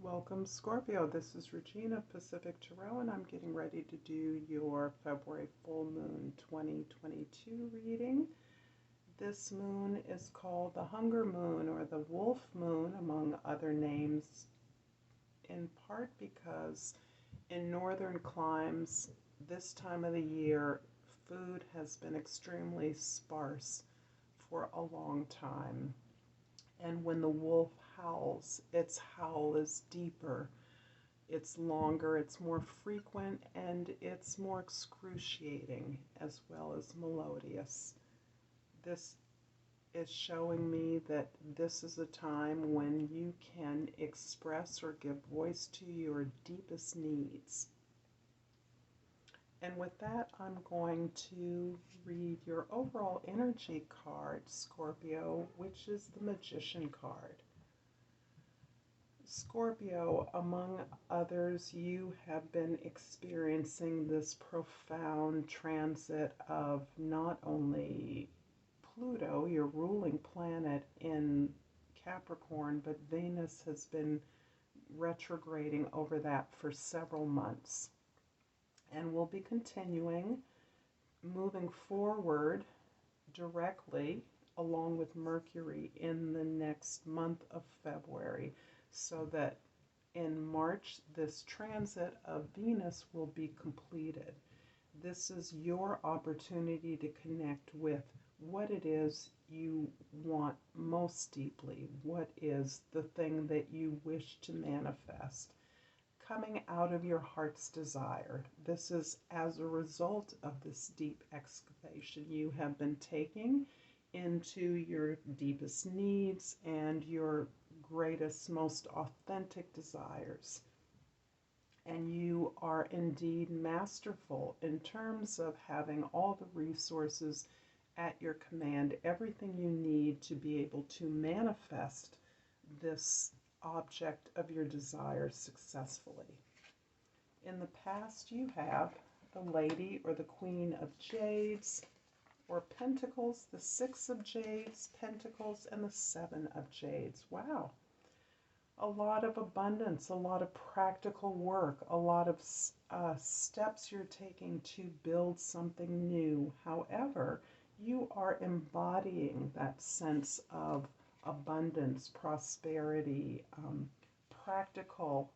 Welcome, Scorpio. This is Regina, Pacific Tarot, and I'm getting ready to do your February full moon 2022 reading. This moon is called the Hunger Moon or the Wolf Moon, among other names, in part because in northern climes, this time of the year, food has been extremely sparse for a long time. And when the wolf howls, its howl is deeper, it's longer, it's more frequent, and it's more excruciating as well as melodious. This is showing me that this is a time when you can express or give voice to your deepest needs. And with that, I'm going to read your overall energy card, Scorpio, which is the Magician card. Scorpio, among others, you have been experiencing this profound transit of not only Pluto, your ruling planet in Capricorn, but Venus has been retrograding over that for several months. And we'll be continuing moving forward directly along with Mercury in the next month of February, so that in March this transit of Venus will be completed. This is your opportunity to connect with what it is you want most deeply, what is the thing that you wish to manifest, coming out of your heart's desire. This is as a result of this deep excavation you have been taking into your deepest needs and your greatest, most authentic desires. And you are indeed masterful in terms of having all the resources at your command, everything you need to be able to manifest this object of your desire successfully. In the past, you have the Lady or the Queen of Jades or Pentacles, the Six of Jades, Pentacles, and the Seven of Jades. Wow. A lot of abundance, a lot of practical work, a lot of steps you're taking to build something new. However, you are embodying that sense of abundance, prosperity, practical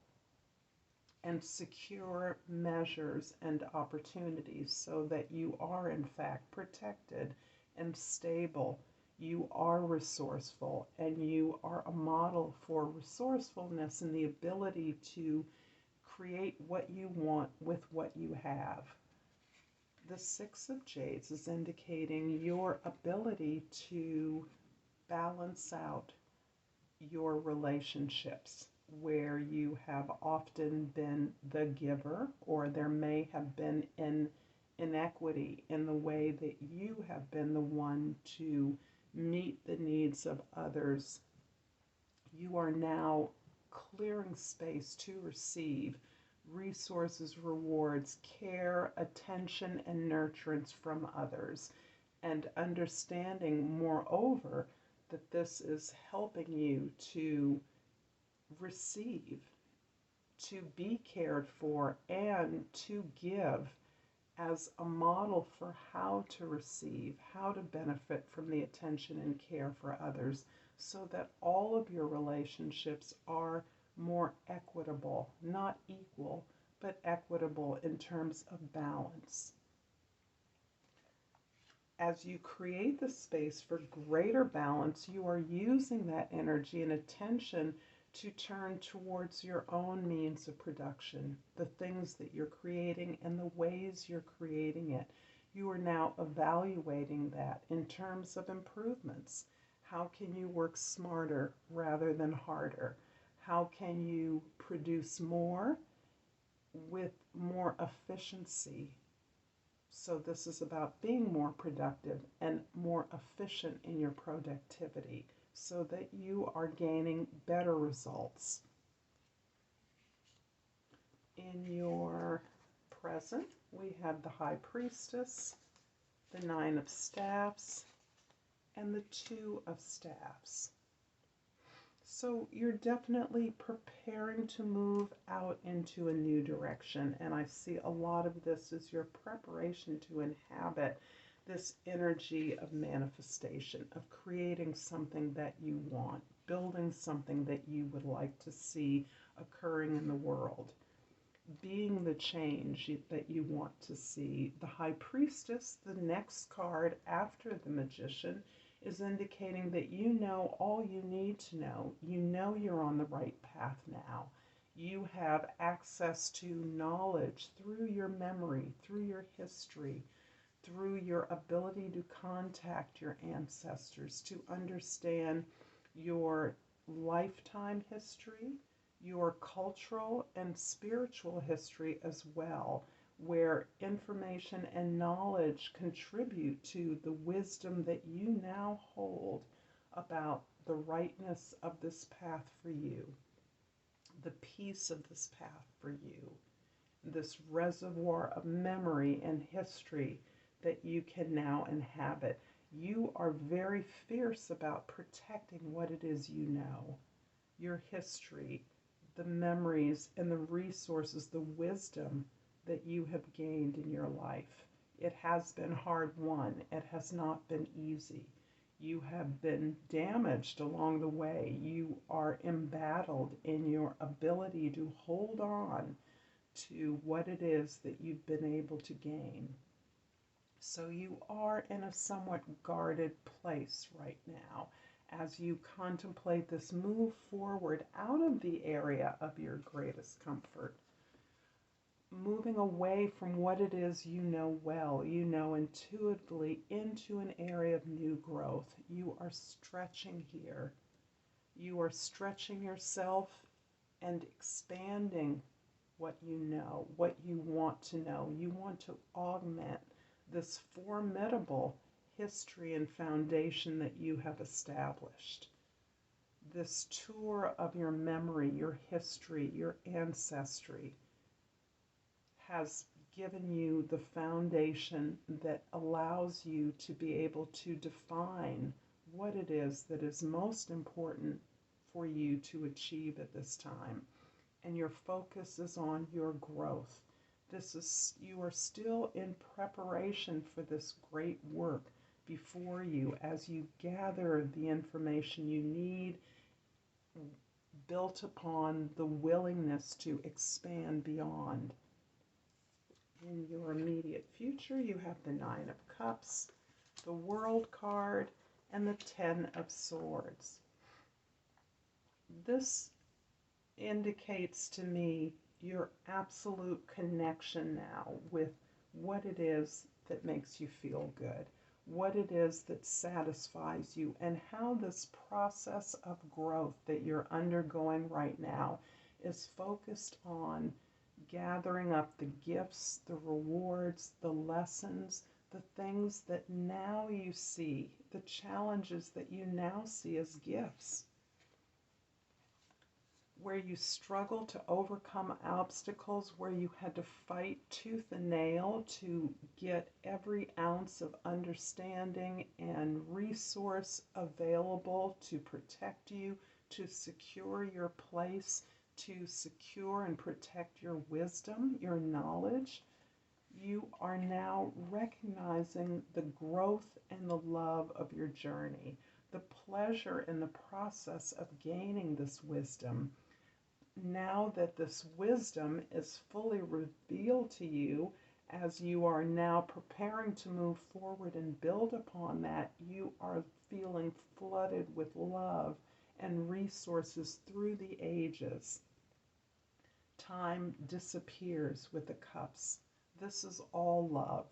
and secure measures and opportunities so that you are in fact protected and stable. You are resourceful, and you are a model for resourcefulness and the ability to create what you want with what you have. The Six of Jades is indicating your ability to balance out your relationships where you have often been the giver, or there may have been an inequity in the way that you have been the one to meet the needs of others. You are now clearing space to receive resources, rewards, care, attention, and nurturance from others, and understanding, moreover, that this is helping you to receive, to be cared for, and to give as a model for how to receive, how to benefit from the attention and care for others, so that all of your relationships are more equitable, not equal, but equitable in terms of balance. As you create the space for greater balance, you are using that energy and attention to turn towards your own means of production, the things that you're creating and the ways you're creating it. You are now evaluating that in terms of improvements. How can you work smarter rather than harder? How can you produce more with more efficiency? So this is about being more productive and more efficient in your productivity so that you are gaining better results. In your present, we have the High Priestess, the Nine of Staffs, and the Two of Staffs. So you're definitely preparing to move out into a new direction. And I see a lot of this as your preparation to inhabit this energy of manifestation, of creating something that you want, building something that you would like to see occurring in the world, being the change that you want to see. The High Priestess, the next card after the Magician, is indicating that you know all you need to know. You know you're on the right path now. You have access to knowledge through your memory, through your history, through your ability to contact your ancestors, to understand your lifetime history, your cultural and spiritual history as well, where information and knowledge contribute to the wisdom that you now hold about the rightness of this path for you, the peace of this path for you, this reservoir of memory and history that you can now inhabit. You are very fierce about protecting what it is you know, your history, the memories and the resources, the wisdom that you have gained in your life. It has been hard won. It has not been easy. You have been damaged along the way. You are embattled in your ability to hold on to what it is that you've been able to gain. So you are in a somewhat guarded place right now as you contemplate this move forward out of the area of your greatest comfort, moving away from what it is you know well, you know intuitively, into an area of new growth. You are stretching here. You are stretching yourself and expanding what you know, what you want to know. You want to augment this formidable history and foundation that you have established. This tour of your memory, your history, your ancestry has given you the foundation that allows you to be able to define what it is that is most important for you to achieve at this time. And your focus is on your growth. You are still in preparation for this great work before you as you gather the information you need, built upon the willingness to expand beyond. In your immediate future, you have the Nine of Cups, the World card, and the Ten of Swords. This indicates to me your absolute connection now with what it is that makes you feel good, what it is that satisfies you, and how this process of growth that you're undergoing right now is focused on gathering up the gifts, the rewards, the lessons, the things that now you see, the challenges that you now see as gifts. Where you struggle to overcome obstacles, where you had to fight tooth and nail to get every ounce of understanding and resource available to protect you, to secure your place, to secure and protect your wisdom, your knowledge. You are now recognizing the growth and the love of your journey, the pleasure in the process of gaining this wisdom. Now that this wisdom is fully revealed to you, as you are now preparing to move forward and build upon that, you are feeling flooded with love and resources through the ages. Time disappears with the cups. This is all love.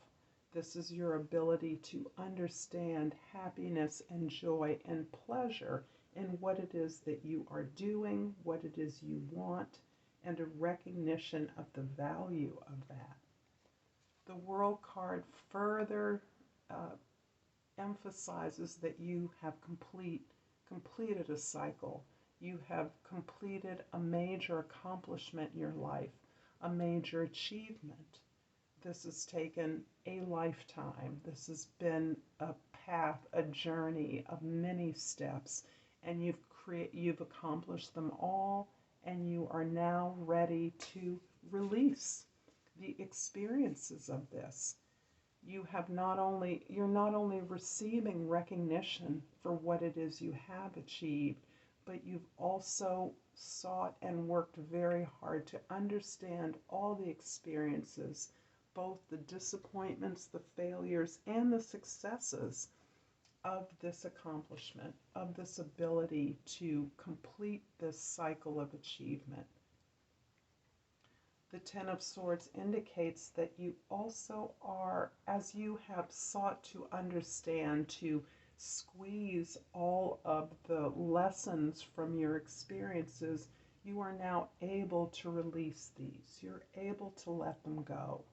This is your ability to understand happiness and joy and pleasure in what it is that you are doing, what it is you want, and a recognition of the value of that. The World card further emphasizes that you have completed a cycle. You have completed a major accomplishment in your life, a major achievement. This has taken a lifetime. This has been a path, a journey of many steps, and you've you've accomplished them all, and you are now ready to release the experiences of this. You're not only receiving recognition for what it is you have achieved, but you've also sought and worked very hard to understand all the experiences, both the disappointments, the failures, and the successes of this accomplishment, of this ability to complete this cycle of achievement. The Ten of Swords indicates that you also are, as you have sought to understand, to squeeze all of the lessons from your experiences, you are now able to release these. You're able to let them go.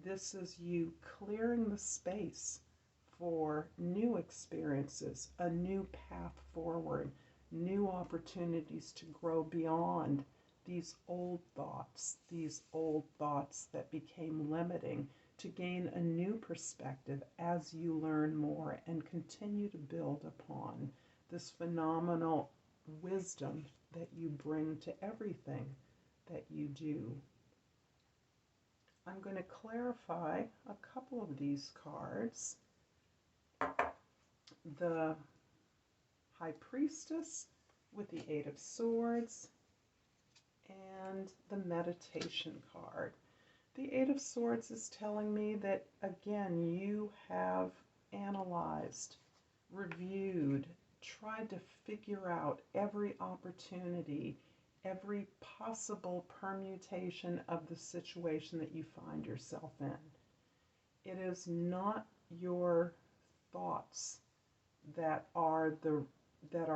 This is you clearing the space for new experiences, a new path forward, new opportunities to grow beyond these old thoughts that became limiting, to gain a new perspective as you learn more and continue to build upon this phenomenal wisdom that you bring to everything that you do. I'm going to clarify a couple of these cards. The High Priestess with the Eight of Swords, and the Meditation card. The Eight of Swords is telling me that, again, you have analyzed, reviewed, tried to figure out every opportunity, every possible permutation of the situation that you find yourself in. It is not your thoughts that are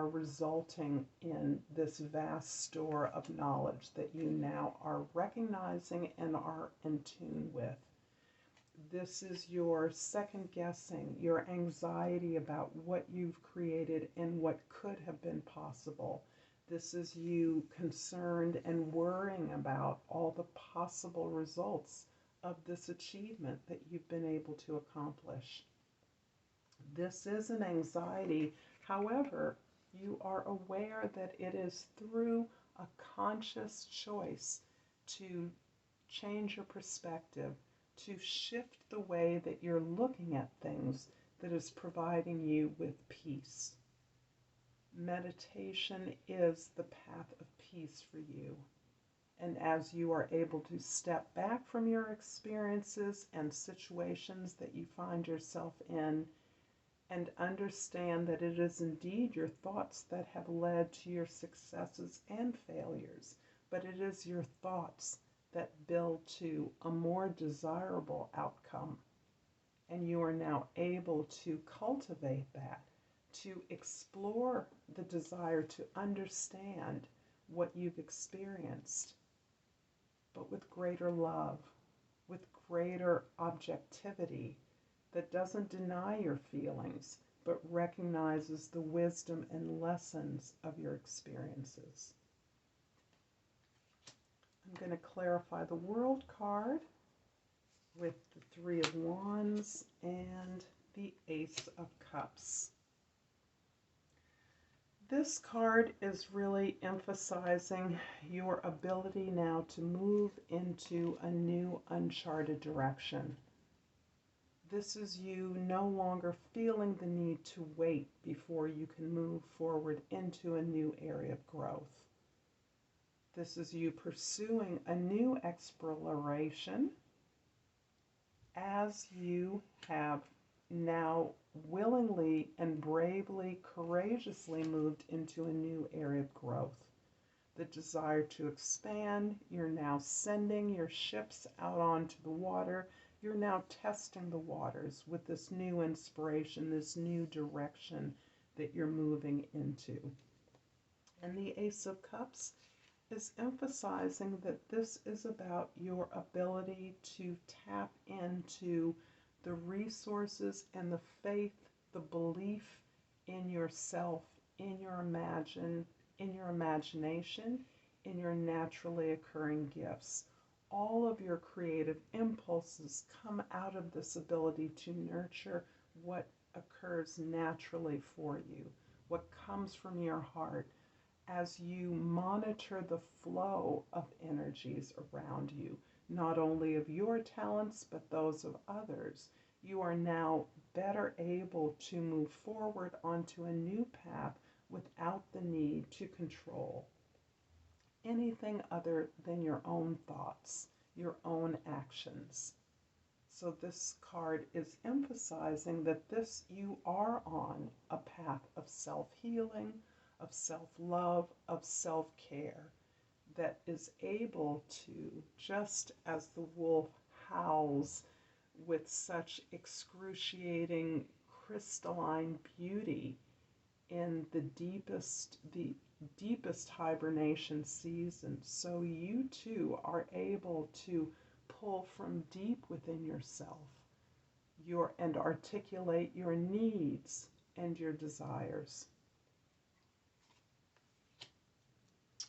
resulting in this vast store of knowledge that you now are recognizing and are in tune with. This is your second guessing, your anxiety about what you've created and what could have been possible. This is you concerned and worrying about all the possible results of this achievement that you've been able to accomplish. This is an anxiety. However, you are aware that it is through a conscious choice to change your perspective, to shift the way that you're looking at things, that is providing you with peace. Meditation is the path of peace for you. And as you are able to step back from your experiences and situations that you find yourself in, and understand that it is indeed your thoughts that have led to your successes and failures, but it is your thoughts that build to a more desirable outcome. And you are now able to cultivate that, to explore the desire to understand what you've experienced, but with greater love, with greater objectivity, that doesn't deny your feelings, but recognizes the wisdom and lessons of your experiences. I'm going to clarify the World card with the Three of Wands and the Ace of Cups. This card is really emphasizing your ability now to move into a new uncharted direction. This is you no longer feeling the need to wait before you can move forward into a new area of growth. This is you pursuing a new exploration as you have now willingly and bravely, courageously moved into a new area of growth. The desire to expand, you're now sending your ships out onto the water. You're now testing the waters with this new inspiration, this new direction that you're moving into. And the Ace of Cups is emphasizing that this is about your ability to tap into the resources and the faith, the belief in yourself, in your imagination, in your naturally occurring gifts. All of your creative impulses come out of this ability to nurture what occurs naturally for you, what comes from your heart, as you monitor the flow of energies around you, not only of your talents, but those of others, you are now better able to move forward onto a new path without the need to control anything other than your own thoughts, your own actions. So this card is emphasizing that this you are on a path of self-healing, of self-love, of self-care that is able to, just as the wolf howls with such excruciating crystalline beauty in the deepest hibernation season, so you too are able to pull from deep within yourself and articulate your needs and your desires.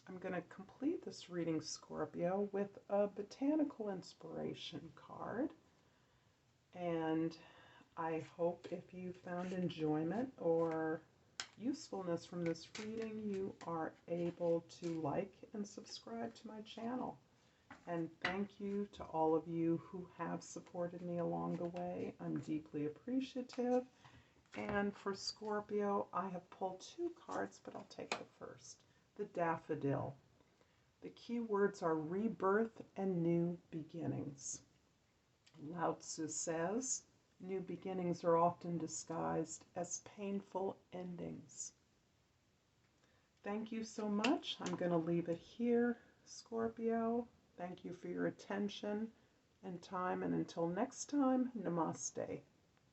I'm going to complete this reading, Scorpio, with a botanical inspiration card. And I hope if you found enjoyment or usefulness from this reading, you are able to like and subscribe to my channel. And thank you to all of you who have supported me along the way. I'm deeply appreciative. And for Scorpio, I have pulled two cards, but I'll take the first. The Daffodil. The key words are rebirth and new beginnings. Lao Tzu says, new beginnings are often disguised as painful endings. Thank you so much. I'm going to leave it here, Scorpio. Thank you for your attention and time. And until next time, Namaste.